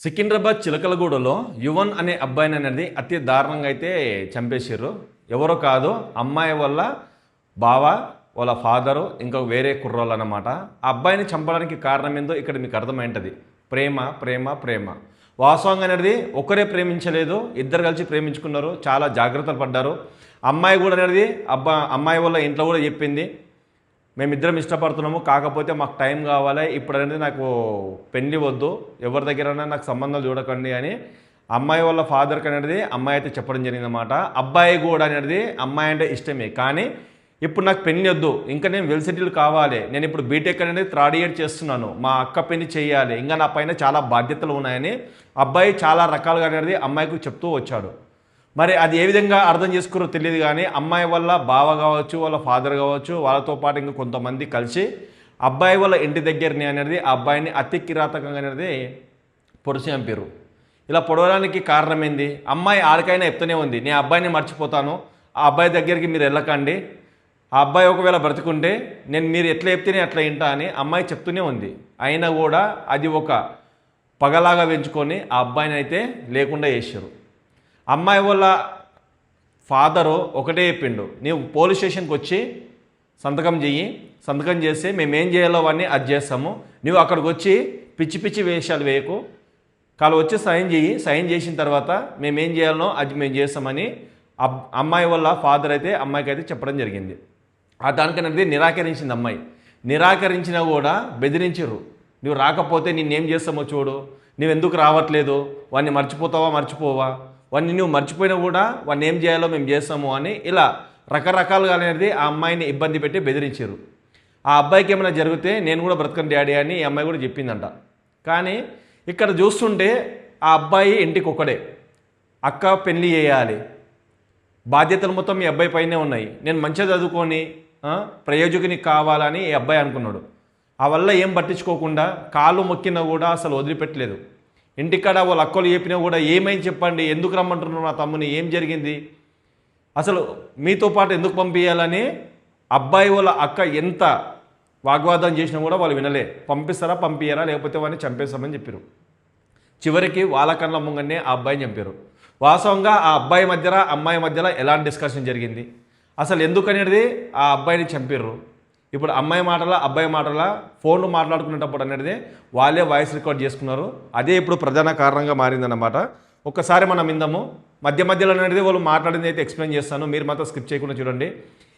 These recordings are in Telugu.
సికింద్రాబాద్ చిలకలగూడలో యువన్ అనే అబ్బాయిని అనేది అతి దారుణంగా అయితే చంపేసారు. ఎవరో కాదు, అమ్మాయి వల్ల బావ వాళ్ళ ఫాదరు ఇంకా వేరే కుర్రోళ్ళు అన్నమాట. ఆ అబ్బాయిని చంపడానికి కారణం ఏందో ఇక్కడ మీకు అర్థమైంటుంది. ప్రేమ ప్రేమ ప్రేమ. వాస్తవంగా అనేది ఒకరే ప్రేమించలేదు, ఇద్దరు కలిసి ప్రేమించుకున్నారు, చాలా జాగ్రత్తలు పడ్డారు. అమ్మాయి కూడా అనేది అమ్మాయి వల్ల ఇంట్లో కూడా చెప్పింది, మేమిద్దరం ఇష్టపడుతున్నాము, కాకపోతే మాకు టైం కావాలి, ఇప్పుడు అనేది నాకు పెళ్ళి వద్దు, ఎవరి దగ్గరైనా నాకు సంబంధాలు చూడకండి అని అమ్మాయి వాళ్ళ ఫాదర్కి అనేది అమ్మాయి అయితే చెప్పడం జరిగిందన్నమాట. అబ్బాయి కూడా అనేది అమ్మాయి అంటే ఇష్టమే, కానీ ఇప్పుడు నాకు పెళ్ళి వద్దు, ఇంకా నేను వెల్ సెటిల్ కావాలి, నేను ఇప్పుడు బీటెక్ అనేది థర్డ్ ఇయర్ చేస్తున్నాను, మా అక్క పెళ్లి చేయాలి, ఇంకా నా పైన చాలా బాధ్యతలు ఉన్నాయని అబ్బాయి చాలా రకాలుగా అనేది అమ్మాయికి చెప్తూ వచ్చాడు. మరి అది ఏ విధంగా అర్థం చేసుకున్నారో తెలియదు, కానీ అమ్మాయి వల్ల బావ కావచ్చు, వాళ్ళ ఫాదర్ కావచ్చు, వాళ్ళతో పాటు ఇంకా కొంతమంది కలిసి అబ్బాయి వాళ్ళ ఇంటి దగ్గరని అనేది ఆ అబ్బాయిని అతి కిరాతకంగా అనేది పొడిచి చంపారు. ఇలా పొడవడానికి కారణం ఏంది? అమ్మాయి ఆడికైనా చెప్తూనే ఉంది, నేను అబ్బాయిని మర్చిపోతాను, ఆ అబ్బాయి దగ్గరికి మీరు వెళ్ళకండి, ఆ అబ్బాయి ఒకవేళ బ్రతుకుంటే నేను మీరు ఎట్లా చెప్తేనే అట్లా వింటా అని అమ్మాయి చెప్తూనే ఉంది. అయినా కూడా అది ఒక పగలాగా పెంచుకొని ఆ అబ్బాయిని అయితే లేకుండా చేశారు. అమ్మాయి వాళ్ళ ఫాదరు ఒకటే చెప్పిండు, నీవు పోలీస్ స్టేషన్కి వచ్చి సంతకం చెయ్యి, సంతకం చేస్తే మేమేం చేయాలో అవన్నీ అది చేస్తాము, నువ్వు అక్కడికి వచ్చి పిచ్చి పిచ్చి వేషాలు వేయకు, కాలు వచ్చి సైన్ చెయ్యి, సైన్ చేసిన తర్వాత మేమేం చేయాలనో అది మేము చేస్తామని అమ్మాయి వాళ్ళ ఫాదర్ అయితే అమ్మాయికి అయితే చెప్పడం జరిగింది. ఆ దానికనేది నిరాకరించింది అమ్మాయి. నిరాకరించినా కూడా బెదిరించరు, నువ్వు రాకపోతే నిన్నేం చేస్తామో చూడు, నువ్వెందుకు రావట్లేదు, వాడిని మర్చిపోతావా మర్చిపోవా, వాడిని నువ్వు మర్చిపోయినా కూడా వాడిని ఏం చేయాలో మేము చేస్తాము అని ఇలా రకరకాలుగా అనేది ఆ అమ్మాయిని ఇబ్బంది పెట్టి బెదిరించారు. ఆ అబ్బాయికి ఏమైనా జరిగితే నేను కూడా బ్రతకను డాడీ అని ఈ అమ్మాయి కూడా చెప్పిందంట. కానీ ఇక్కడ చూస్తుంటే ఆ అబ్బాయి ఇంటికి ఒక్కడే, అక్క పెళ్ళి చేయాలి, బాధ్యతలు మొత్తం ఈ అబ్బాయి పైనే ఉన్నాయి, నేను మంచిగా చదువుకొని ప్రయోజకుని కావాలని ఈ అబ్బాయి అనుకున్నాడు. ఆ వల్ల ఏం పట్టించుకోకుండా కాళ్ళు మొక్కినా కూడా అసలు వదిలిపెట్టలేదు. ఇంటికాడ వాళ్ళ అక్కలు చెప్పినా కూడా ఏమైంది చెప్పండి, ఎందుకు రమ్మంటున్నారు నా తమ్ముని, ఏం జరిగింది, అసలు మీతో పాటు ఎందుకు పంపించాలని అబ్బాయి వాళ్ళ అక్క ఎంత వాగ్వాదం చేసినా కూడా వాళ్ళు వినలే. పంపిస్తారా పంపించారా లేకపోతే వాడిని చంపేస్తామని చెప్పారు. చివరికి వాళ్ళ కళ్ళ ముంగనే ఆ అబ్బాయిని చంపారు. వాస్తవంగా ఆ అబ్బాయి మధ్యలో అమ్మాయి మధ్యలో ఎలాంటి డిస్కషన్ జరిగింది, అసలు ఎందుకనేది ఆ అబ్బాయిని చంపారు. ఇప్పుడు అమ్మాయి మాటల అబ్బాయి మాటల ఫోన్లు మాట్లాడుకునేటప్పుడు అనేది వాళ్ళే వాయిస్ రికార్డ్ చేసుకున్నారు. అదే ఇప్పుడు ప్రధాన కారణంగా మారిందన్నమాట. ఒక్కసారి మనం విందాము. మధ్య మధ్యలో అనేది వాళ్ళు మాట్లాడింది అయితే ఎక్స్ప్లెయిన్ చేస్తాను, మీరు మాత్రం స్కిప్ చేయకుండా చూడండి.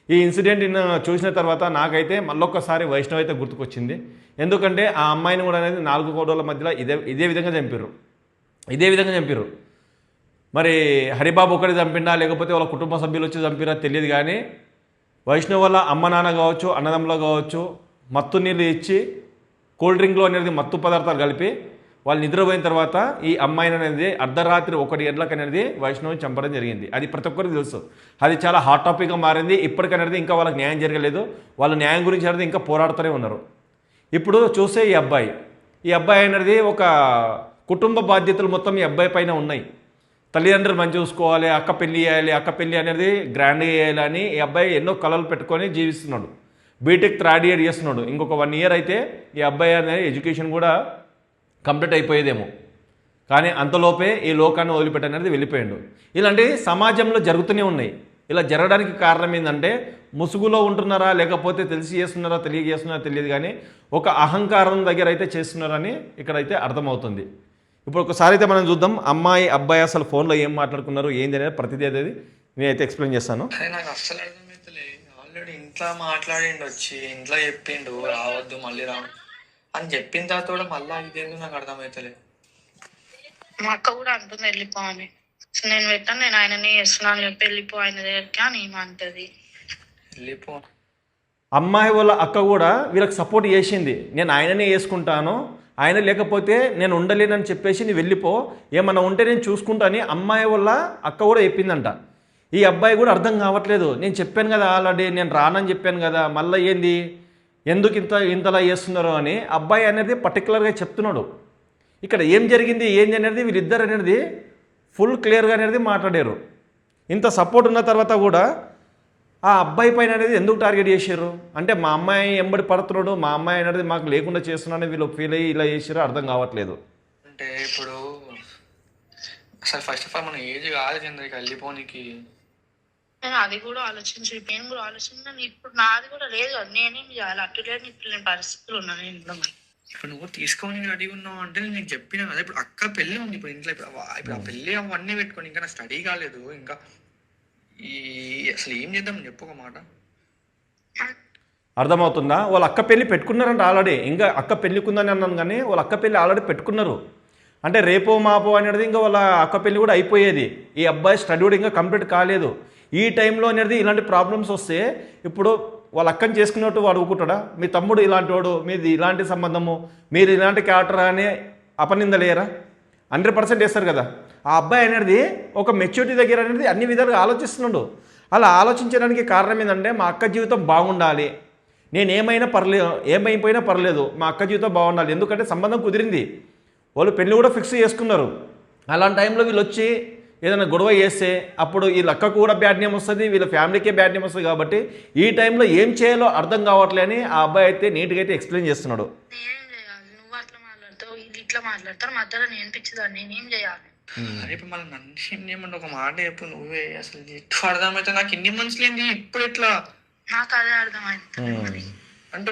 ఈ ఇన్సిడెంట్ చూసిన తర్వాత నాకైతే మళ్ళొక్కసారి వైష్ణవ్ అయితే గుర్తుకొచ్చింది. ఎందుకంటే ఆ అమ్మాయిని కూడా అనేది 4 గోడల మధ్యలో ఇదే విధంగా చంపారు. మరి హరిబాబు ఒకటి చంపిండా లేకపోతే వాళ్ళ కుటుంబ సభ్యులు వచ్చి చంపిరా తెలియదు, కానీ వైష్ణవ్ వల్ల అమ్మ నాన్న కావచ్చు, అన్నదమ్ములు కావచ్చు, మత్తు నీళ్ళు ఇచ్చి కూల్ డ్రింక్లో అనేది మత్తు పదార్థాలు కలిపి వాళ్ళు నిద్రపోయిన తర్వాత ఈ అమ్మాయిని అనేది అర్ధరాత్రి 1 గంటలకు అనేది వైష్ణవ్ని చంపడం జరిగింది. అది ప్రతి ఒక్కరికి తెలుసు, అది చాలా హాట్ టాపిక్గా మారింది. ఇప్పటికనేది ఇంకా వాళ్ళకి న్యాయం జరగలేదు, వాళ్ళు న్యాయం గురించి అనేది ఇంకా పోరాడుతూనే ఉన్నారు. ఇప్పుడు చూస్తే ఈ అబ్బాయి అనేది ఒక కుటుంబ బాధ్యతలు మొత్తం ఈ అబ్బాయి పైన ఉన్నాయి. తల్లిదండ్రులు మంచి చూసుకోవాలి, అక్క పెళ్ళి అనేది గ్రాండ్గా చేయాలని ఈ అబ్బాయి ఎన్నో కళలు పెట్టుకొని జీవిస్తున్నాడు. బీటెక్ థర్డ్ ఇయర్ చేస్తున్నాడు. ఇంకొక 1 ఇయర్ అయితే ఈ అబ్బాయి అనేది ఎడ్యుకేషన్ కూడా కంప్లీట్ అయిపోయేదేమో, కానీ అంతలోపే ఈ లోకాన్ని వదిలిపెట్టనేది వెళ్ళిపోయాడు. ఇలాంటి సమాజంలో జరుగుతూనే ఉన్నాయి. ఇలా జరగడానికి కారణం ఏంటంటే ముసుగులో ఉంటున్నారా లేకపోతే తెలిసి చేస్తున్నారా తెలియజేస్తున్నారా తెలియదు, కానీ ఒక అహంకారం దగ్గర అయితే చేస్తున్నారని ఇక్కడైతే అర్థమవుతుంది. ఇప్పుడు ఒకసారి అయితే మనం చూద్దాం అమ్మాయి అబ్బాయి అసలు ఫోన్లో ఏం మాట్లాడుకున్నారు ఏంది అనేది ప్రతిదీ అనేది నేనైతే ఎక్స్ప్లెయిన్ చేస్తాను. నాకు అస్సలు అర్థమవుతలే. ఆల్రెడీ ఇంట్లో మాట్లాడిండు, వచ్చి ఇంట్లో చెప్పిండు రావద్దు మళ్ళీ అని చెప్పిన తర్వాత కూడా మళ్ళీ ఇదేందో నాకు అర్థమవుతలే. మా అక్క కూడా అంటుంది వెళ్ళిపో అని, నేను పెట్టాను, నేను ఆయనని చేస్తున్నాను చెప్పి వెళ్ళిపో ఆయన దగ్గరికి అని ఏమంటది. వెళ్ళిపో. అమ్మాయి వాళ్ళ అక్క కూడా వీళ్ళకి సపోర్ట్ చేసింది, నేను ఆయననే వేసుకుంటాను, ఆయన లేకపోతే నేను ఉండలేనని చెప్పేసి నీ వెళ్ళిపో, ఏమన్నా ఉంటే నేను చూసుకుంటాను అమ్మాయి వాళ్ళ అక్క కూడా చెప్పిందంట. ఈ అబ్బాయి కూడా అర్థం కావట్లేదు, నేను చెప్పాను కదా ఆల్రెడీ నేను రానని చెప్పాను కదా, మళ్ళీ ఏంది ఎందుకు ఇంతలా చేస్తున్నారు అని అబ్బాయి అనేది పర్టికులర్గా చెప్తున్నాడు. ఇక్కడ ఏం జరిగింది ఏంది అనేది వీళ్ళిద్దరు అనేది ఫుల్ క్లియర్గా అనేది మాట్లాడారు. ఇంత సపోర్ట్ ఉన్న తర్వాత కూడా ఆ అబ్బాయి పైన అనేది ఎందుకు టార్గెట్ చేశారు అంటే మా అమ్మాయి ఎంబడి పడుతున్నాడు, మా అమ్మాయి అనేది మాకు లేకుండా చేస్తున్నాడని వీళ్ళు ఫీల్ అయ్యి ఇలా చేసారో అర్థం కావట్లేదు. అంటే ఇప్పుడు అసలు ఫస్ట్ ఆఫ్ ఆల్ మన ఏజ్ కాదు చంద్రిక వెళ్ళిపోనికి. నేను అది కూడా ఆలోచించి నేను కూడా ఆలోచించిన ఇప్పుడు నాది కూడా లేదు కదా, నేనేం చేయాలి? అటు లేదు ఇప్పుడు నేను పరిస్థితులు ఉన్నాను ఇంట్లో. ఇప్పుడు నువ్వు తీసుకోని రెడీ ఉన్నావు అంటే నేను నీకు చెప్పినా కదా. ఇప్పుడు అక్క పెళ్ళి ఉంది ఇప్పుడు ఇంట్లో. ఇప్పుడు ఆ పెళ్ళి అవన్నీ పెట్టుకొని ఇంకా నా స్టడీ కాలేదు. ఇంకా ఈ అసలు ఏం చేద్దాం చెప్పు ఒక మాట. అర్థమవుతుందా? వాళ్ళ అక్క పెళ్ళి పెట్టుకున్నారంట ఆల్రెడీ. ఇంకా అక్క పెళ్ళికుందని అన్నాను కానీ వాళ్ళ అక్క పెళ్ళి ఆల్రెడీ పెట్టుకున్నారు. అంటే రేపో మాపో అనేది ఇంకా వాళ్ళ అక్క పెళ్ళి కూడా అయిపోయేది. ఈ అబ్బాయి స్టడీ కూడా ఇంకా కంప్లీట్ కాలేదు. ఈ టైంలో అనేది ఇలాంటి ప్రాబ్లమ్స్ వస్తే ఇప్పుడు వాళ్ళ అక్కని చేసుకున్నట్టు వాడు ఊకుంటాడా? మీ తమ్ముడు ఇలాంటి వాడు, మీది ఇలాంటి సంబంధము, మీరు ఇలాంటి క్యారెక్టర్ అని అపనిందలేయరా? 100% వేస్తారు కదా. ఆ అబ్బాయి అనేది ఒక మెచ్యూరిటీ దగ్గర అనేది అన్ని విధాలుగా ఆలోచిస్తున్నాడు. అలా ఆలోచించడానికి కారణం ఏంటంటే మా అక్క జీవితం బాగుండాలి, నేను ఏమైపోయినా పర్లేదు, మా అక్క జీవితం బాగుండాలి. ఎందుకంటే సంబంధం కుదిరింది, వాళ్ళు పెళ్ళి కూడా ఫిక్స్ చేసుకున్నారు. అలాంటి టైంలో వీళ్ళు వచ్చి ఏదైనా గొడవ చేస్తే అప్పుడు వీళ్ళ అక్కకు కూడా బ్యాడ్ నేమ్ వస్తుంది, వీళ్ళ ఫ్యామిలీకే బ్యాడ్ నేమ్ వస్తుంది. కాబట్టి ఈ టైంలో ఏం చేయాలో అర్థం కావట్లే అని ఆ అబ్బాయి అయితే నీట్గా అయితే ఎక్స్ప్లెయిన్ చేస్తున్నాడు. నేనేం చేయాలి? నువ్వు అట్లా మాట్లాడతావు, వీళ్ళు ఇట్లా మాట్లాడతారు, మధ్యలో నేర్పించదాన్ని నేనేం చేయాలి? ఇప్పుడు మళ్ళీ నన్ను ఏం చేయమంటే ఒక మాట చెప్పు నువ్వే. అసలు ఎట్లా అర్థమైతే నాకు ఇన్ని మనసులు ఏంది ఇప్పుడు ఎట్లా? నాకు అదే అర్థమైంది. అంటే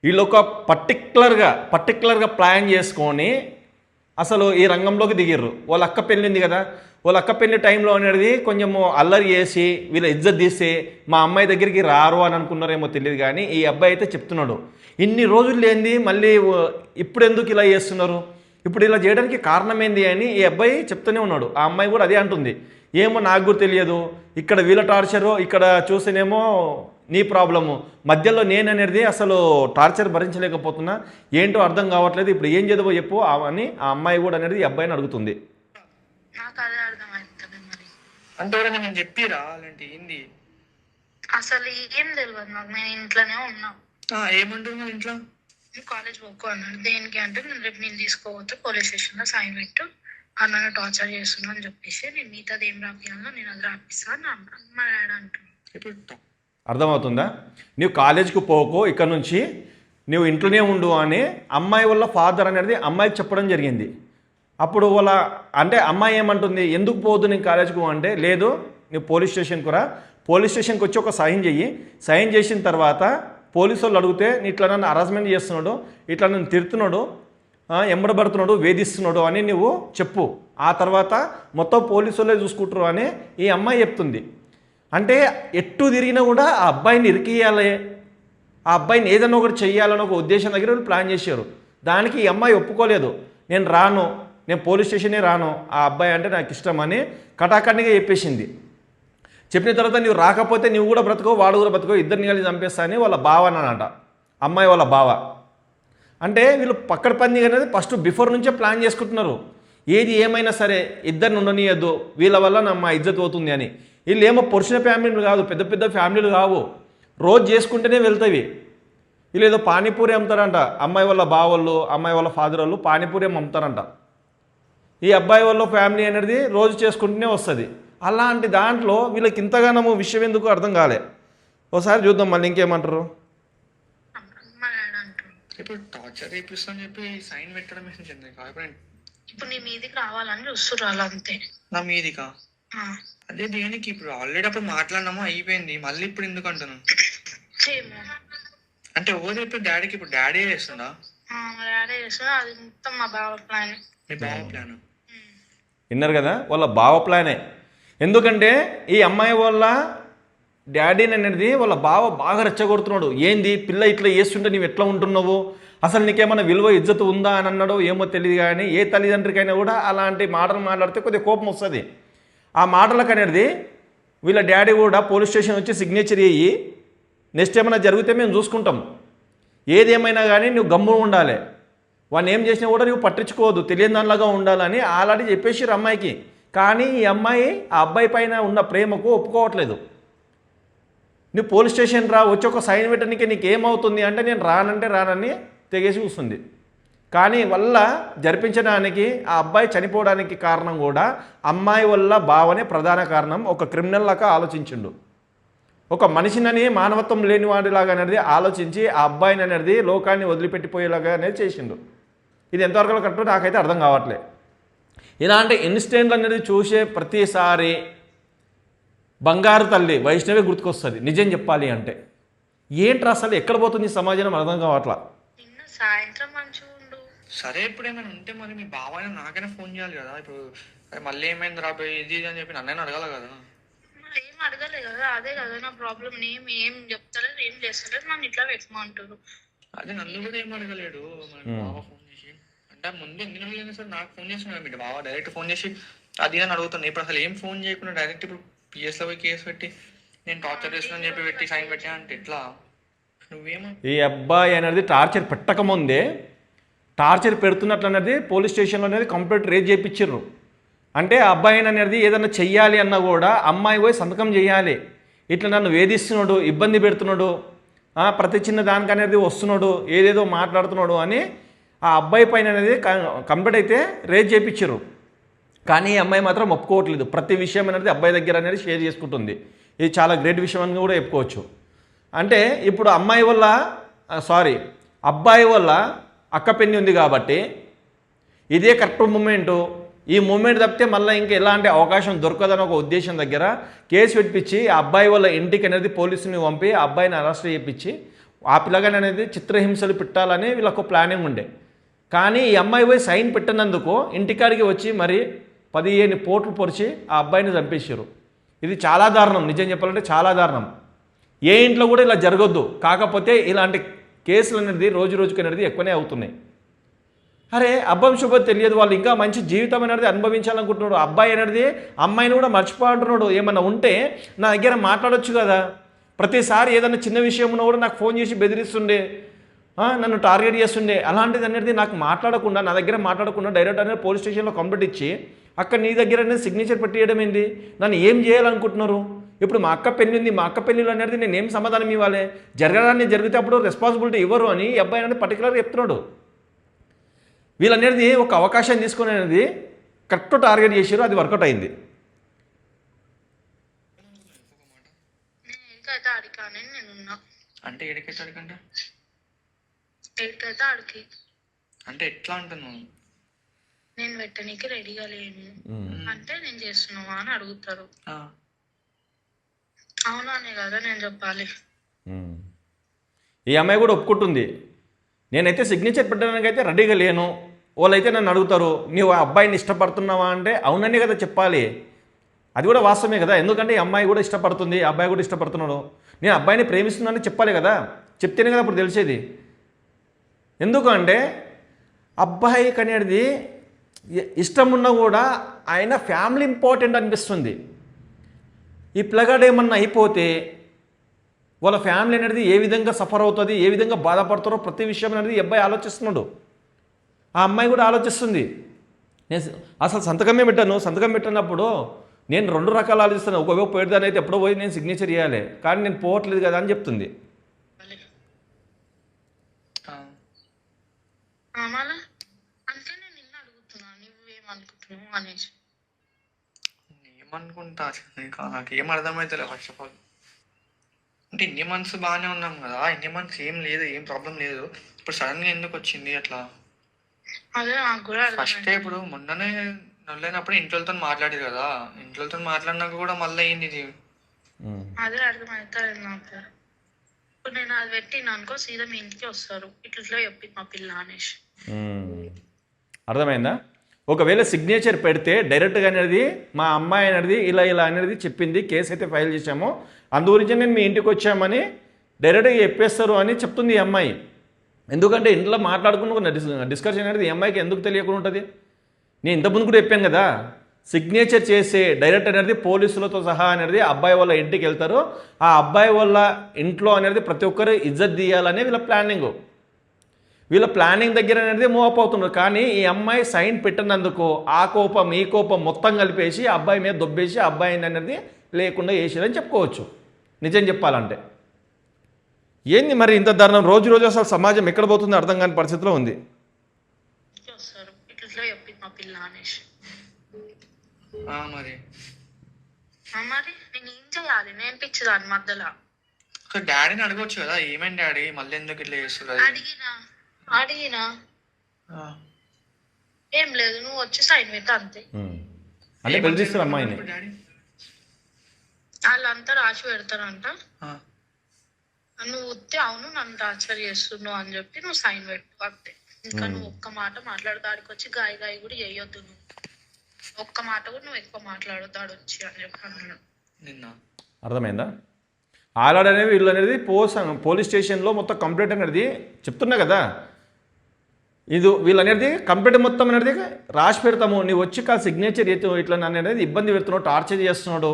వీళ్ళు ఒక పర్టికులర్గా ప్లాన్ చేసుకొని అసలు ఈ రంగంలోకి దిగిర్రు. వాళ్ళ అక్క పెళ్ళి ఉంది కదా, వాళ్ళ అక్క పెళ్లి టైంలో అనేది కొంచెము అల్లరి చేసి వీళ్ళ ఇజ్జత్ తీసి మా అమ్మాయి దగ్గరికి రారు అని అనుకున్నారేమో తెలియదు. కానీ ఈ అబ్బాయి అయితే చెప్తున్నాడు, ఇన్ని రోజులు లేనిది మళ్ళీ ఇప్పుడు ఎందుకు ఇలా చేస్తున్నారు, ఇప్పుడు ఇలా చేయడానికి కారణం ఏంది అని ఈ అబ్బాయి చెప్తూనే ఉన్నాడు. ఆ అమ్మాయి కూడా అదే అంటుంది, ఏమో నాకు కూడా తెలియదు, ఇక్కడ వీళ్ళ టార్చరు, ఇక్కడ చూస్తేనేమో నీ ప్రాబ్లము, మధ్యలో నేను అనేది అసలు టార్చర్ భరించలేకపోతున్నా, ఏంటో అర్థం కావట్లేదు, ఇప్పుడు ఏం చదువు చెప్పు అని ఆ అమ్మాయి కూడా అనేది ఈ అబ్బాయిని అడుగుతుంది. నాకు అదే అర్థమవుతుంది. మరి అంటే ఎవరైనా నేను చెప్పిరా అలాంటి ఏంది? అసలు ఏం తెలియదు నాకు, నేను ఇంట్లోనే ఉన్నా. ఏమంటున్నావు ఇంట్లో? కాలేజ్ పోకు అన్నాడు. దేనికి అంటే నేను రేపు నేను తీసుకోవద్దు, పోలీస్ స్టేషన్లో సైన్ పెట్టు, అన్న టార్చర్ చేస్తున్నా అని చెప్పేసి నేను మిగతాది ఏం రాపియాలో నేను అది రాపిస్తాను అన్నా. మా డాడీ అంటున్నాను. అర్థమవుతుందా? నువ్వు కాలేజీకి పోకో, ఇక్కడ నుంచి నువ్వు ఇంట్లోనే ఉండు అని అమ్మాయి వాళ్ళ ఫాదర్ అనేది అమ్మాయికి చెప్పడం జరిగింది. అప్పుడు వాళ్ళ అంటే అమ్మాయి ఏమంటుంది, ఎందుకు పోవద్దు నేను కాలేజీకి అంటే, లేదు నువ్వు పోలీస్ స్టేషన్కి రా, పోలీస్ స్టేషన్కి వచ్చి ఒక సైన్ చెయ్యి, సైన్ చేసిన తర్వాత పోలీసు వాళ్ళు అడిగితే ఇట్లా నన్ను హరాస్మెంట్ చేస్తున్నాడు, ఇట్లా నన్ను తిడుతున్నాడు, ఎంబడబడుతున్నాడు, వేధిస్తున్నాడు అని నువ్వు చెప్పు, ఆ తర్వాత మొత్తం పోలీసు వాళ్ళే చూసుకుంటారు అని ఈ అమ్మాయి చెప్తుంది. అంటే ఎట్టు తిరిగినా కూడా ఆ అబ్బాయిని ఇరికియాలి, ఆ అబ్బాయిని ఏదైనా ఒకటి చెయ్యాలని ఒక ఉద్దేశం దగ్గర వాళ్ళు ప్లాన్ చేశారు. దానికి ఈ అమ్మాయి ఒప్పుకోలేదు, నేను రాను, నేను పోలీస్ స్టేషనే రాను, ఆ అబ్బాయి అంటే నాకు ఇష్టం అని కటాకట్నిగా చెప్పేసింది. చెప్పిన తర్వాత నువ్వు రాకపోతే నువ్వు కూడా బ్రతుకో, వాడు కూడా బ్రతుకో, ఇద్దరిని కలిసి చంపేస్తా అని వాళ్ళ బావ అన్నాడంట, అమ్మాయి వాళ్ళ బావ. అంటే వీళ్ళు పక్కన పంది అనేది ఫస్ట్ బిఫోర్ నుంచే ప్లాన్ చేసుకుంటున్నారు, ఏది ఏమైనా సరే ఇద్దరిని ఉండనియద్దు, వీళ్ళ వల్ల మా ఇజ్జత్ అవుతుంది అని. వీళ్ళు ఏమో పొడిచిన ఫ్యామిలీలు కాదు, పెద్ద పెద్ద ఫ్యామిలీలు కావు, రోజు చేసుకుంటేనే వెళ్తావి. వీళ్ళు ఏదో పానీపూరి అమ్ముతారంట, అమ్మాయి వాళ్ళ బావోళ్ళు, అమ్మాయి వాళ్ళ ఫాదర్ వాళ్ళు పానీపూరి అమ్ముతారంట. ఈ అబ్బాయి వాళ్ళ ఫ్యామిలీ అనేది రోజు చేసుకుంటూనే వస్తుంది. అలాంటి దాంట్లో వీళ్ళకి ఇంతగానో విషయం ఎందుకు అర్థం కాలే. ఒకసారి చూద్దాం మళ్ళీ ఇంకేమంటారు. ఇప్పుడు టార్చర్ చేపిస్తాను చెప్పి సైన్ పెట్టడం ఇప్పుడు నీ మీదికి రావాలని చూస్తున్నారు అంతే. నా మీదికా? అదే దేనికి? ఇప్పుడు ఆల్రెడీ అప్పుడు మాట్లాడినామో అయిపోయింది, మళ్ళీ ఇప్పుడు ఎందుకు అంటున్నాను? అంటే ఓ చెప్పి డాడీకి ఇప్పుడు డాడీ చేస్తుండా? డాడీ చేస్తున్నా, అది మొత్తం మా బావ ప్లాన్. మీ బావ ప్లాన్ విన్నారు కదా, వాళ్ళ బావ ప్లానే. ఎందుకంటే ఈ అమ్మాయి వాళ్ళ డాడీని అనేది వాళ్ళ బావ బాగా రెచ్చగొడుతున్నాడు. ఏంది పిల్ల ఇట్లా చేస్తుంటే నువ్వు ఎట్లా ఉంటున్నావు, అసలు నీకేమైనా విలువ ఇజ్జత్ ఉందా అని అన్నాడో ఏమో తెలియదు. కానీ ఏ తల్లిదండ్రికైనా కూడా అలాంటి మాటలు మాట్లాడితే కొద్దిగా కోపం వస్తుంది. ఆ మాటలకు అనేది వీళ్ళ డాడీ కూడా పోలీస్ స్టేషన్ వచ్చి సిగ్నేచర్ అయ్యి నెక్స్ట్ ఏమైనా జరిగితే మేము చూసుకుంటాం, ఏదేమైనా కానీ నువ్వు గమ్మున ఉండాలి, వాడిని ఏం చేసినా కూడా నువ్వు పట్టించుకోవద్దు, తెలియని దానిలాగా ఉండాలని ఆల్రెడీ చెప్పేసారు అమ్మాయికి. కానీ ఈ అమ్మాయి ఆ అబ్బాయి పైన ఉన్న ప్రేమకు ఒప్పుకోవట్లేదు. నువ్వు పోలీస్ స్టేషన్ రా, వచ్చి ఒక సైన్ పెట్టడానికి నీకు ఏమవుతుంది అంటే నేను రానంటే రానని తెగేసి కూస్తుంది. కానీ వల్ల జరిపించడానికి ఆ అబ్బాయి చనిపోవడానికి కారణం కూడా అమ్మాయి వల్ల బావనే ప్రధాన కారణం. ఒక క్రిమినల్ లాగా ఆలోచించిండు, ఒక మనిషినని మానవత్వం లేనివాడిలాగా అనేది ఆలోచించి ఆ అబ్బాయిని అనేది లోకాన్ని వదిలిపెట్టిపోయేలాగా అనేది చేసిండు. ఇది ఎంతవరకు కరెక్టో నాకైతే అర్థం కావట్లే. ఇలాంటి ఇన్సిడెంట్లు అనేది చూసే ప్రతిసారి బంగారు తల్లి వైష్ణవి గుర్తుకొస్తుంది నిజం చెప్పాలి అంటే. ఏంట్రా అసలు ఎక్కడ పోతుంది ఈ సమాజం అర్థం కావట్లా. నిన్న సాయంత్రం మంచిగా ఉండు. సరే ఇప్పుడు ఏమైనా ఉంటే మరి మీ బాబాయ్ నాకైనా ఫోన్ చేయాలి కదా. ఇప్పుడు అరే మళ్ళీ ఏమైంది రాబోయే ఇది అని చెప్పి నన్నైనా అడగాలి కదా. మరి ఏం అడగలే కదా, అదే కదా నా ప్రాబ్లం. నేను ఏం చెప్తలేదు, ఏం చేస్తలేదు, నన్ను ఇట్లా పెట్టమంటారు. అదే నన్ను కూడా ఏం అడగలేడు మరి బావ ఫోన్ చేసి. అంటే ముందు ఎన్ని నెలలు సార్ నాకు ఫోన్ చేస్తున్నాడు మీ బావ డైరెక్ట్ ఫోన్ చేసి అది అని అడుగుతున్నాను. ఇప్పుడు అసలు ఏం ఫోన్ చేయకుండా డైరెక్ట్ ఇప్పుడు పిఎస్లో పోయి కేసు పెట్టి నేను టార్చర్ చేస్తున్నాను చెప్పి పెట్టి సైన్ పెట్టా అంటే ఎట్లా? నువ్వేమో ఈ అబ్బాయి అనేది టార్చర్ పెట్టకముందే టార్చర్ పెడుతున్నట్లు అనేది పోలీస్ స్టేషన్లో అనేది కంప్లైంట్ రేజ్ చేయించారు. అంటే ఆ అబ్బాయిని అనేది ఏదైనా చెయ్యాలి అన్నా కూడా అమ్మాయి పోయి సంతకం చేయాలి. ఇట్లా నన్ను వేధిస్తున్నాడు, ఇబ్బంది పెడుతున్నాడు, ప్రతి చిన్న దానికి అనేది వస్తున్నాడు, ఏదేదో మాట్లాడుతున్నాడు అని ఆ అబ్బాయి పైన అనేది కంప్లైంట్ అయితే రేజ్ చేయించారు. కానీ ఈ అమ్మాయి మాత్రం ఒప్పుకోవట్లేదు. ప్రతి విషయం అనేది అబ్బాయి దగ్గర అనేది షేర్ చేసుకుంటుంది. ఇది చాలా గ్రేట్ విషయం అని కూడా చెప్పుకోవచ్చు. అంటే ఇప్పుడు అమ్మాయి వల్ల అబ్బాయి వల్ల అక్క పెళ్లి ఉంది కాబట్టి ఇదే కరెక్ట్ మూమెంటు. ఈ మూమెంట్ తప్పితే మళ్ళీ ఇంకా ఎలాంటి అవకాశం దొరకదని ఒక ఉద్దేశం దగ్గర కేసు పెట్టించి ఆ అబ్బాయి వాళ్ళ ఇంటికి అనేది పోలీసుని పంపి ఆ అబ్బాయిని అరెస్ట్ చేయించి ఆ పిల్లగాని అనేది చిత్రహింసలు పెట్టాలని వీళ్ళకు ప్లానింగ్ ఉండే. కానీ ఈ అమ్మాయి పోయి సైన్ పెట్టినందుకు ఇంటికాడికి వచ్చి మరి 15 పోట్లు పొడిచి ఆ అబ్బాయిని చంపేశారు. ఇది చాలా దారుణం, నిజం చెప్పాలంటే చాలా దారుణం. ఏ ఇంట్లో కూడా ఇలా జరగొద్దు. కాకపోతే ఇలాంటి కేసులు అనేది రోజు రోజుకి అనేది ఎక్కువనే అవుతున్నాయి. అరే అబ్బం శుభం తెలియదు, వాళ్ళు ఇంకా మంచి జీవితం అనేది అనుభవించాలనుకుంటున్నాడు. అబ్బాయి అనేది అమ్మాయిని కూడా మర్చిపోంటున్నాడు. ఏమన్నా ఉంటే నా దగ్గర మాట్లాడొచ్చు కదా. ప్రతిసారి ఏదైనా చిన్న విషయం ఉన్నా కూడా నాకు ఫోన్ చేసి బెదిరిస్తుండే, నన్ను టార్గెట్ చేస్తుండే. అలాంటిది అనేది నాకు మాట్లాడకుండా, నా దగ్గర మాట్లాడకుండా డైరెక్ట్ అనేది పోలీస్ స్టేషన్లో కంప్లైంట్ ఇచ్చి అక్కడ నీ దగ్గర అనేది సిగ్నేచర్ పెట్టేయడం ఏంది? నన్ను ఏం చేయాలనుకుంటున్నారు? ఇప్పుడు మా అక్క పెళ్ళి ఉంది, మా అక్క పెళ్ళిలో అనేది నేను ఏం సమాధానం ఇవ్వాలి? జరగడాన్ని జరిగితే అప్పుడు రెస్పాన్సిబిలిటీ ఇవ్వరు అని ఈ అబ్బాయి అనేది పర్టికులర్గా చెప్తున్నాడు. వీళ్ళనేది ఒక అవకాశం తీసుకుని అనేది కరెక్ట్ టార్గెట్ చేసారు, అది వర్కౌట్ అయింది. ఎడికైతే అడిగానే నేనున్నా. అంటే ఎడికైతే అడిగంటే ఎడికైతే అడిగి అంటే ఎట్లా అంటున్నావు? నేను పెట్టనీకి రెడీగా లేను అంటే నేను చేస్తున్నావా అని అడుగుతారు. అవునానే కదా నేను చెప్పాలి. ఈ అమ్మాయి కూడా ఒప్పుకుంటుంది, నేనైతే సిగ్నేచర్ పెట్టడానికి అయితే రెడీగా లేను. వాళ్ళైతే నన్ను అడుగుతారు నీవు ఆ అబ్బాయిని ఇష్టపడుతున్నావా అంటే అవుననే కదా చెప్పాలి. అది కూడా వాస్తవమే కదా. ఎందుకంటే ఈ అమ్మాయి కూడా ఇష్టపడుతుంది, ఆ అబ్బాయి కూడా ఇష్టపడుతున్నాడు. నేను అబ్బాయిని ప్రేమిస్తున్నానని చెప్పాలి కదా. చెప్తేనే కదా అప్పుడు తెలిసేది. ఎందుకంటే అబ్బాయికి అనేది ఇష్టం ఉన్నా కూడా ఆయన ఫ్యామిలీ ఇంపార్టెంట్ అనిపిస్తుంది. ఈ పిల్లగాడు ఏమన్నా అయిపోతే వాళ్ళ ఫ్యామిలీ అనేది ఏ విధంగా సఫర్ అవుతుంది, ఏ విధంగా బాధపడతారో ప్రతి విషయం అనేది ఈ అబ్బాయి ఆలోచిస్తున్నాడు. ఆ అమ్మాయి కూడా ఆలోచిస్తుంది. నేను అసలు సంతకమే పెట్టాను, సంతకం పెట్టినప్పుడు నేను 2 రకాలు ఆలోచిస్తాను. ఒకవేళ పోయేదాన్ని అయితే ఎప్పుడో పోయి నేను సిగ్నేచర్ చేయాలి, కానీ నేను పోవట్లేదు కదా అని చెప్తుంది. అంటే నేను నిన్ను అడుగుతున్నా నువ్వేమనుకుంటున్నావు అనేసి. ఏమనుకుంటా నాకేం అర్థమవుతలే ఫస్ట్ ఆఫ్ ఆల్. అంటే ఇన్ని మంత్స్ బాగానే ఉన్నాం కదా, ఇన్ని మంత్స్ ఏం లేదు, ఏం ప్రాబ్లం లేదు. ఇప్పుడు సడన్గా ఎందుకు వచ్చింది అట్లా? అదే నాకు కూడా ఫస్ట్ ఇప్పుడు మొన్ననే నల్లైనప్పుడు ఇంట్లోతో మాట్లాడేది కదా, ఇంట్లోతో మాట్లాడినాక కూడా మళ్ళీ అయింది ఇది. అదే అర్థమవుతుంది నాకు. ఇప్పుడు నేను అది పెట్టిన అనుకో సీదా మీ ఇంటికి వస్తారు, ఇట్లా చెప్పి మా పిల్ల అనేసి. అర్థమైందా? ఒకవేళ సిగ్నేచర్ పెడితే డైరెక్ట్గా అనేది మా అమ్మాయి అనేది ఇలా అనేది చెప్పింది, కేసు అయితే ఫైల్ చేశాము, అందుగురించి నేను మీ ఇంటికి వచ్చామని డైరెక్ట్గా చెప్పేస్తారు అని చెప్తుంది ఈ అమ్మాయి. ఎందుకంటే ఇంట్లో మాట్లాడుకున్న డిస్కషన్ అనేది ఈ అమ్మాయికి ఎందుకు తెలియకుండా ఉంటుంది? నేను ఇంతకుముందు కూడా చెప్పాను కదా, సిగ్నేచర్ చేసే డైరెక్ట్ అనేది పోలీసులతో సహా అనేది అబ్బాయి వాళ్ళ ఇంటికి వెళ్తారు. ఆ అబ్బాయి వాళ్ళ ఇంట్లో అనేది ప్రతి ఒక్కరు ఇజ్జత్ తీయాలనే వీళ్ళ ప్లానింగ్. వీళ్ళ ప్లానింగ్ దగ్గర అనేది మూవ్ అప్ అవుతున్నారు. కానీ ఈ అమ్మాయి సైన్ పెట్టినందుకు ఆ కోపం ఈ కోపం మొత్తం కలిపేసి అబ్బాయి మీద దొబ్బేసి అబ్బాయిని అనేది లేకుండా చేసేదని చెప్పుకోవచ్చు నిజం చెప్పాలంటే. ఏంది మరి ఇంత దారుణం? రోజు రోజు అసలు సమాజం ఎక్కడ పోతుందో అర్థం కాని పరిస్థితిలో ఉంది. మరి నేను ఏం చేయాలి? నేను పిచ్చిదాన్ని మధ్యలో. డాడీని అడగవచ్చు కదా, ఏమైంది డాడీ మళ్ళీ ఎందుకు ఇట్లా చేస్తున్నారు? అడిగినా ఏం లేదు, నువ్వు వచ్చి సైన్ పెట్టు అంతే. అంటే బెదిరిస్తారు అమ్మాయిని. డాడీ వాళ్ళంతా రాసి పెడతారంట, నువ్వు ఉత్తే అవును నన్ను టార్చర్ చేస్తున్నావు అని చెప్పి నువ్వు సైన్ పెట్టు అంతే. ఇంకా నువ్వు ఒక్క మాట మాట్లాడదాడికి వచ్చి గాయ గాయ కూడా చేయొద్దు. నువ్వు ఒక్క మాట కూడా నువ్వు ఎక్కువ మాట్లాడదాడు వచ్చి అని చెప్పి అన్నాడు. నిన్న అర్థమైందా? ఆల్రెడీ అనేవి వీళ్ళు అనేది పోలీస్ స్టేషన్లో మొత్తం కంప్లైంట్ అనేది చెప్తున్నా కదా, ఇది వీళ్ళు అనేది కంప్లైంట్ మొత్తం అనేది రాసి పెడతాము, నీవు వచ్చి సిగ్నేచర్ ఇట్లా నన్ను అనేది ఇబ్బంది పెడుతున్నావు, టార్చర్ చేస్తున్నాడు,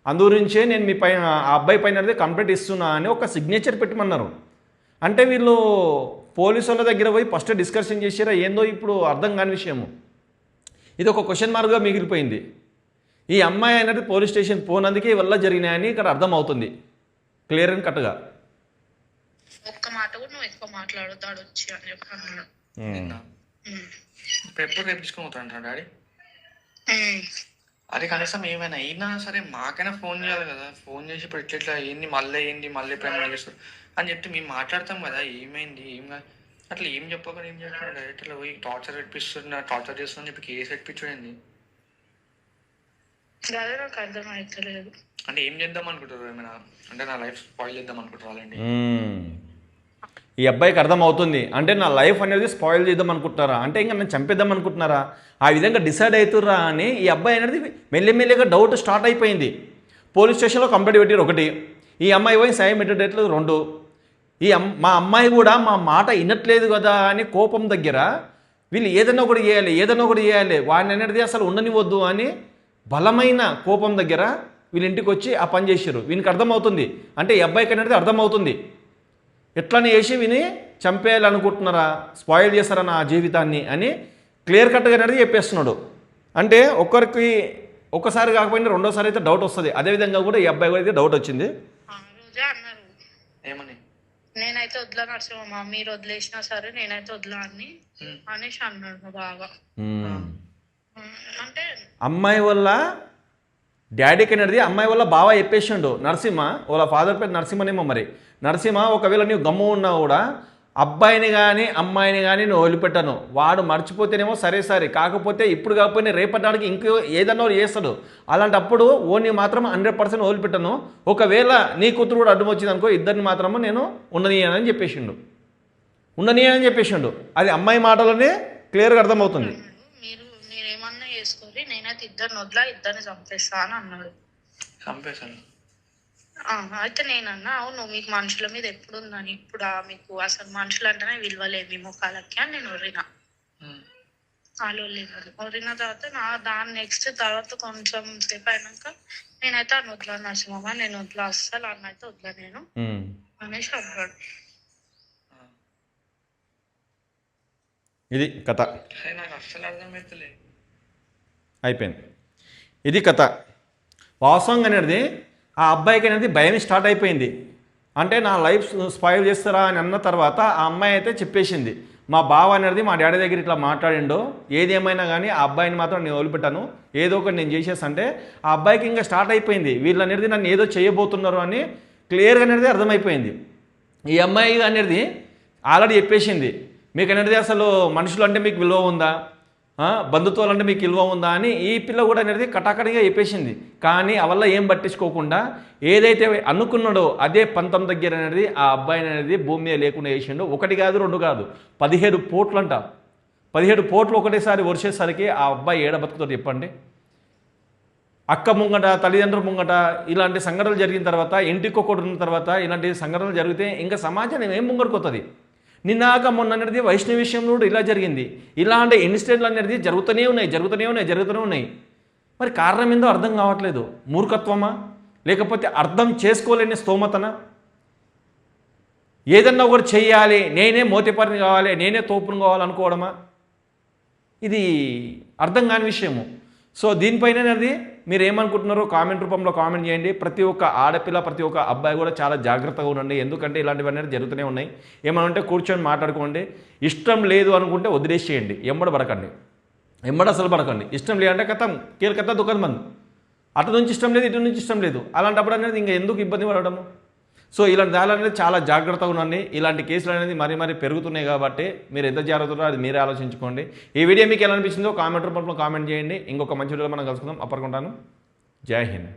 అందుగురించే నేను మీ పైన ఆ అబ్బాయి పైన అనేది కంప్లైంట్ ఇస్తున్నా అని ఒక సిగ్నేచర్ పెట్టమన్నారు. అంటే వీళ్ళు పోలీసు వాళ్ళ దగ్గర పోయి ఫస్ట్ డిస్కషన్ చేసారా ఏందో ఇప్పుడు అర్థం కాని విషయము. ఇది ఒక క్వశ్చన్ మార్క్గా మిగిలిపోయింది. ఈ అమ్మాయి అనేది పోలీస్ స్టేషన్ పోనందుకే వల్ల జరిగినాయని ఇక్కడ అర్థం అవుతుంది క్లియర్ అండ్ కట్గా. ఒక్క మాట కూడా నువ్వు ఎక్కువ మాట్లాడదాడు వచ్చి అని చెప్పి అన్నాడు. నిన్న ఇప్పుడు ఎప్పుడు రేపు తీసుకొని పోతాడంట డాడీ. అది కనీసం ఏమైనా అయినా సరే మాకైనా ఫోన్ చేయాలి కదా, ఫోన్ చేసి ఇప్పుడు ఇట్లా ఏంది మళ్ళీ ఎప్పుడైనా చేస్తారు అని చెప్తే మేము మాట్లాడతాం కదా, ఏమైంది ఏం కాదు అట్లా ఏం చెప్పకుండా ఏం చేస్తున్నాడు డైరెక్ట్ ఇట్లా పోయి టార్చర్ చేస్తున్నా చెప్పి కేసు పెట్టించండి. అదే నాకు అర్థం అవుతలేదు. అంటే ఏం చేద్దాం అనుకుంటారు, ఏమైనా అంటే నా లైఫ్ స్పాయిల్ చేద్దాం అనుకుంటారు వాళ్ళండి. ఈ అబ్బాయికి అర్థం అవుతుంది అంటే నా లైఫ్ అనేది స్పాయిల్ చేద్దాం అనుకుంటున్నారా, అంటే ఇంకా నేను చంపేద్దాం అనుకుంటున్నారా, ఆ విధంగా డిసైడ్ అవుతుర్రా అని ఈ అబ్బాయి అనేది మెల్లిమెల్లిగా డౌట్ స్టార్ట్ అయిపోయింది. పోలీస్ స్టేషన్లో కంప్లైంట్ పెట్టారు ఒకటి, ఈ అమ్మాయి పోయి సాయం పెట్టేటట్లు రెండు, మా అమ్మాయి కూడా మా మాట వినట్లేదు కదా అని కోపం దగ్గర వీళ్ళు ఏదైనా ఒకటి చేయాలి వాడిని అనేది అసలు ఉండనివద్దు అని బలమైన కోపం దగ్గర వీళ్ళ ఇంటికి వచ్చి ఆ పని చేశారు. వీనికి అర్థమవుతుంది అంటే ఈ అబ్బాయికి అనేది అర్థమవుతుంది ఎట్లని చేసి విని చంపేయాలనుకుంటున్నారా, స్పాయిల్ చేస్తారా నా జీవితాన్ని అని క్లియర్ కట్గా అనేది చెప్పేస్తున్నాడు. అంటే ఒక్కసారి కాకపోయినా రెండోసారి అయితే డౌట్ వస్తుంది. అదేవిధంగా కూడా ఈ అబ్బాయి కూడా అయితే డౌట్ వచ్చింది. రోజే అన్నారు ఏమని, నేనైతే వదిలా నరసింహ, మీరు వదిలేసినా సరే నేనైతే వదిలా అని అనేసి అన్నాడు బాగా. అంటే అమ్మాయి వల్ల డాడీకి అనేది అమ్మాయి వల్ల బాగా చెప్పేసిండు నరసింహ, వాళ్ళ ఫాదర్ పేరు నరసింహనేమో. మరి నరసింహ ఒకవేళ నీవు గమ్ము ఉన్నా కూడా అబ్బాయిని కానీ అమ్మాయిని కానీ నువ్వు వదిలిపెట్టాను, వాడు మర్చిపోతేనేమో సరే కాకపోతే ఇప్పుడు కాకపోయినా రేపటినాడికి ఇంకో ఏదన్నా చేస్తాడు, అలాంటప్పుడు ఓని మాత్రం 100% వదిలిపెట్టాను, ఒకవేళ నీ కూతురు కూడా అడ్డం వచ్చింది అనుకో ఇద్దరిని మాత్రము నేను ఉండనీయనని చెప్పేసిండు. అది అమ్మాయి మాటలోనే క్లియర్గా అర్థమవుతుంది. మీరు నేనేమన్నా చేసుకోరి, నేనైతే ఇద్దరిని వదిలా ఇద్దరిని చంపేస్తా అని అన్నాడు. చంపేశాను అయితే నేనన్నా అవును మీకు మనుషుల మీద ఎప్పుడు ఉందని, ఇప్పుడు మీకు అసలు మనుషులు అంటేనే విలువలేదు మీ ముఖాలకి అని నేను ఒర్రినా. వాళ్ళు ఒర్రిన తర్వాత దాని నెక్స్ట్ తర్వాత కొంచెం సేపు అయినాక నేనైతే అన్న వదిలా నరసింహ, నేను వదిలా అస్సలు అన్నైతే వదిలా నేను అనేసి అన్నాడు. ఇది కథ నాకు అస్సలు అర్థమవుతలే. అయిపోయింది ఇది కథ. వాస్తవంగా అనేది ఆ అబ్బాయికి అనేది భయం స్టార్ట్ అయిపోయింది. అంటే నా లైఫ్ స్పాయిల్ చేస్తారా అని అన్న తర్వాత ఆ అమ్మాయి అయితే చెప్పేసింది, మా బావ అనేది మా డాడీ దగ్గర ఇట్లా మాట్లాడిండో, ఏది ఏమైనా కానీ ఆ అబ్బాయిని మాత్రం నేను వదిలిపెట్టాను, ఏదో ఒకటి నేను చేసేసంటే ఆ అబ్బాయికి ఇంకా స్టార్ట్ అయిపోయింది వీళ్ళు అనేది నన్ను ఏదో చేయబోతున్నారు అని క్లియర్గా అనేది అర్థమైపోయింది. ఈ అమ్మాయి అనేది ఆల్రెడీ చెప్పేసింది, మీకు అనేది అసలు మనుషులు అంటే మీకు విలువ ఉందా, బంధుత్వాలు అంటే మీకు విలువ ఉందా అని ఈ పిల్ల కూడా అనేది కటాకటిగా చెప్పేసింది. కానీ ఆ వల్ల ఏం పట్టించుకోకుండా ఏదైతే అనుకున్నాడో అదే పంతం దగ్గర అనేది ఆ అబ్బాయిని అనేది భూమి మీద లేకుండా వేసిండు. 1 కాదు 2 కాదు 17 పోట్లు అంట. 17 పోట్లు ఒకటేసారి వర్షేసరికి ఆ అబ్బాయి ఏడ బతుకుతాడు చెప్పండి. అక్క ముంగట తల్లిదండ్రుల ముంగట ఇలాంటి సంఘటనలు జరిగిన తర్వాత, ఇంటికి ఒకటి ఉన్న తర్వాత ఇలాంటి సంఘటనలు జరిగితే ఇంకా సమాజం ఏం ముంగడుకోతుంది. నిన్నాక మొన్న అనేది వైష్ణవి విషయంలో కూడా ఇలా జరిగింది. ఇలాంటి ఇన్సిడెంట్లు అనేది జరుగుతూనే ఉన్నాయి. మరి కారణం ఏందో అర్థం కావట్లేదు. మూర్ఖత్వమా, లేకపోతే అర్థం చేసుకోలేని స్తోమతనా, ఏదన్నా ఒకటి చెయ్యాలి నేనే మోతిపరిని కావాలి నేనే తోపును కావాలనుకోవడమా, ఇది అర్థం కాని విషయము. సో దీనిపైన అనేది మీరు ఏమనుకుంటున్నారో కామెంట్ రూపంలో కామెంట్ చేయండి. ప్రతి ఒక్క ఆడపిల్ల ప్రతి ఒక్క అబ్బాయి కూడా చాలా జాగ్రత్తగా ఉండండి, ఎందుకంటే ఇలాంటివన్నీ జరుగుతూనే ఉన్నాయి. ఏమనంటే కూర్చొని మాట్లాడుకోండి, ఇష్టం లేదు అనుకుంటే వదిలేసేయండి, ఎంబడ అసలు పడకండి. ఇష్టం లేదంటే కథం కీలకథ దుఃఖం మంది, అటు నుంచి ఇష్టం లేదు ఇటు నుంచి ఇష్టం లేదు, అలాంటప్పుడు అనేది ఇంకా ఎందుకు ఇబ్బంది పడడము. సో ఇలాంటి దాని అనేది చాలా జాగ్రత్తగా ఉండండి. ఇలాంటి కేసులు అనేది మరీ పెరుగుతున్నాయి కాబట్టి మీరు ఎంత జాగ్రత్తగా అది మీరే ఆలోచించుకోండి. ఈ వీడియో మీకు ఎలా అనిపించిందో కామెంట్ రూపంలో కామెంట్ చేయండి. ఇంకొక మంచి వీడియోలో మనం కలుసుకుందాం. అప్పటికుంటాను. జై హింద్.